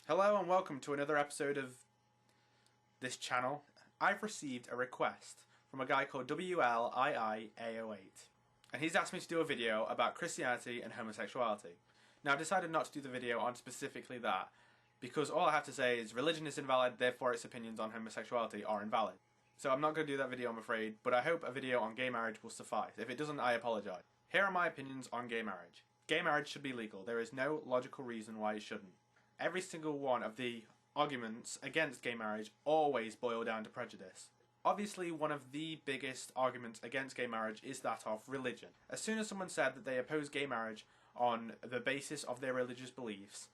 Hello and welcome to another episode of this channel. I've received a request from a guy called WLIIA08 and he's asked me to do a video about Christianity and homosexuality. Now I've decided not to do the video on specifically that because all I have to say is religion is invalid, therefore its opinions on homosexuality are invalid. So I'm not going to do that video, I'm afraid, but I hope a video on gay marriage will suffice. If it doesn't, I apologise. Here are my opinions on gay marriage. Gay marriage should be legal. There is no logical reason why it shouldn't. Every single one of the arguments against gay marriage always boil down to prejudice. Obviously, one of the biggest arguments against gay marriage is that of religion. As soon as someone said that they oppose gay marriage on the basis of their religious beliefs,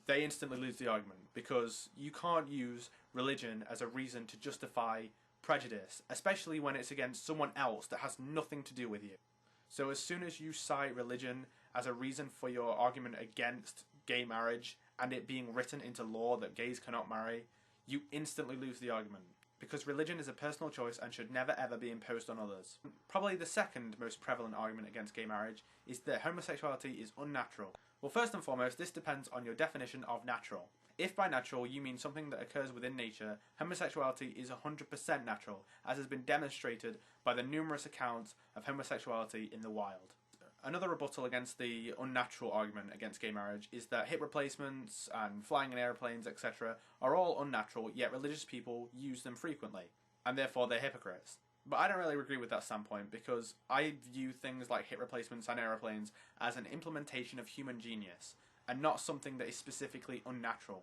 they instantly lose the argument, because you can't use religion as a reason to justify prejudice, especially when it's against someone else that has nothing to do with you. So as soon as you cite religion as a reason for your argument against gay marriage, and it being written into law that gays cannot marry, you instantly lose the argument. Because religion is a personal choice and should never ever be imposed on others. Probably the second most prevalent argument against gay marriage is that homosexuality is unnatural. Well, first and foremost, this depends on your definition of natural. If by natural you mean something that occurs within nature, homosexuality is 100% natural, as has been demonstrated by the numerous accounts of homosexuality in the wild. Another rebuttal against the unnatural argument against gay marriage is that hip replacements and flying in aeroplanes, etc. are all unnatural, yet religious people use them frequently, and therefore they're hypocrites. But I don't really agree with that standpoint, because I view things like hip replacements and aeroplanes as an implementation of human genius, and not something that is specifically unnatural.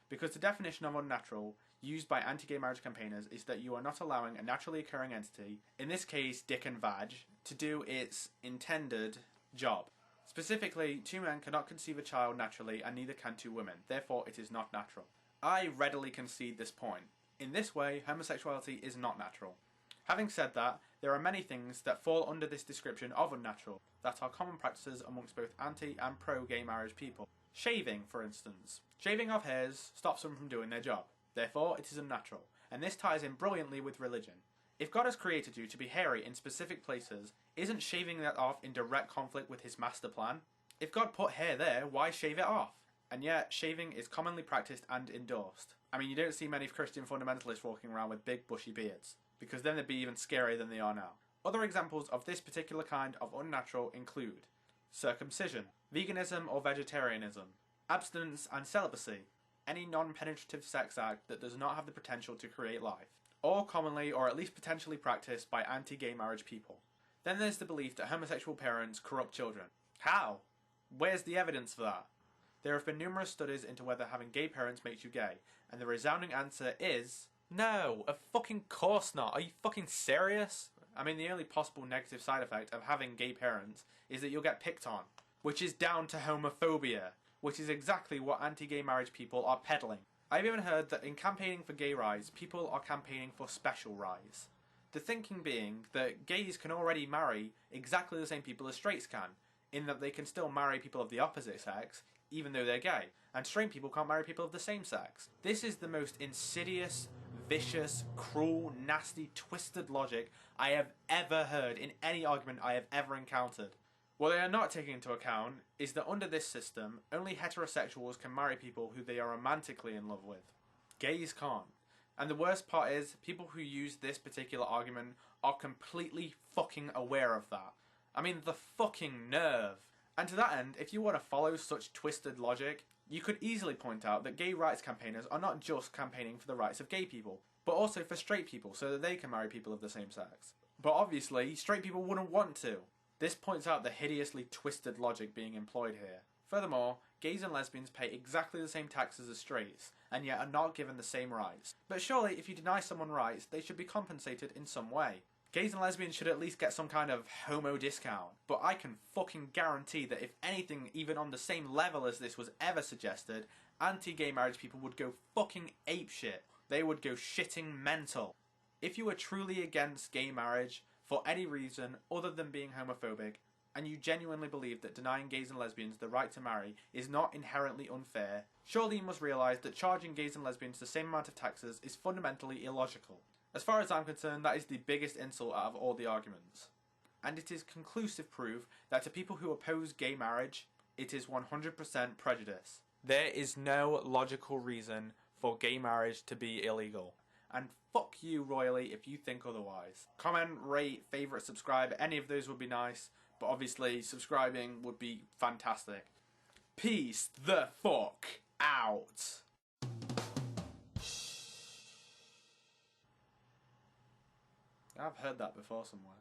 Because the definition of unnatural, used by anti-gay marriage campaigners, is that you are not allowing a naturally occurring entity, in this case dick and vag, to do its intended job. Specifically, two men cannot conceive a child naturally and neither can two women, therefore it is not natural. I readily concede this point. In this way, homosexuality is not natural. Having said that, there are many things that fall under this description of unnatural, that are common practices amongst both anti and pro-gay marriage people. Shaving, for instance. Shaving off hairs stops them from doing their job. Therefore, it is unnatural. And this ties in brilliantly with religion. If God has created you to be hairy in specific places, isn't shaving that off in direct conflict with his master plan? If God put hair there, why shave it off? And yet, shaving is commonly practiced and endorsed. I mean, you don't see many Christian fundamentalists walking around with big bushy beards, because then they'd be even scarier than they are now. Other examples of this particular kind of unnatural include circumcision, veganism or vegetarianism, abstinence and celibacy, any non-penetrative sex act that does not have the potential to create life, all commonly or at least potentially practiced by anti-gay marriage people. Then there's the belief that homosexual parents corrupt children. How? Where's the evidence for that? There have been numerous studies into whether having gay parents makes you gay, and the resounding answer is no, of fucking course not. Are you fucking serious? I mean, the only possible negative side effect of having gay parents is that you'll get picked on, which is down to homophobia, which is exactly what anti-gay marriage people are peddling. I've even heard that in campaigning for gay rights, people are campaigning for special rights. The thinking being that gays can already marry exactly the same people as straights can, in that they can still marry people of the opposite sex, even though they're gay, and straight people can't marry people of the same sex. This is the most insidious, vicious, cruel, nasty, twisted logic I have ever heard in any argument I have ever encountered. What they are not taking into account is that under this system, only heterosexuals can marry people who they are romantically in love with. Gays can't. And the worst part is, people who use this particular argument are completely fucking aware of that. I mean, the fucking nerve. And to that end, if you want to follow such twisted logic, you could easily point out that gay rights campaigners are not just campaigning for the rights of gay people, but also for straight people so that they can marry people of the same sex. But obviously, straight people wouldn't want to. This points out the hideously twisted logic being employed here. Furthermore, gays and lesbians pay exactly the same taxes as straights, and yet are not given the same rights. But surely, if you deny someone rights, they should be compensated in some way. Gays and lesbians should at least get some kind of homo discount, but I can fucking guarantee that if anything even on the same level as this was ever suggested, anti-gay marriage people would go fucking apeshit. They would go shitting mental. If you are truly against gay marriage, for any reason other than being homophobic, and you genuinely believe that denying gays and lesbians the right to marry is not inherently unfair, surely you must realise that charging gays and lesbians the same amount of taxes is fundamentally illogical. As far as I'm concerned, that is the biggest insult out of all the arguments. And it is conclusive proof that to people who oppose gay marriage, it is 100% prejudice. There is no logical reason for gay marriage to be illegal. And fuck you royally if you think otherwise. Comment, rate, favourite, subscribe, any of those would be nice. But obviously subscribing would be fantastic. Peace the fuck out. I've heard that before somewhere.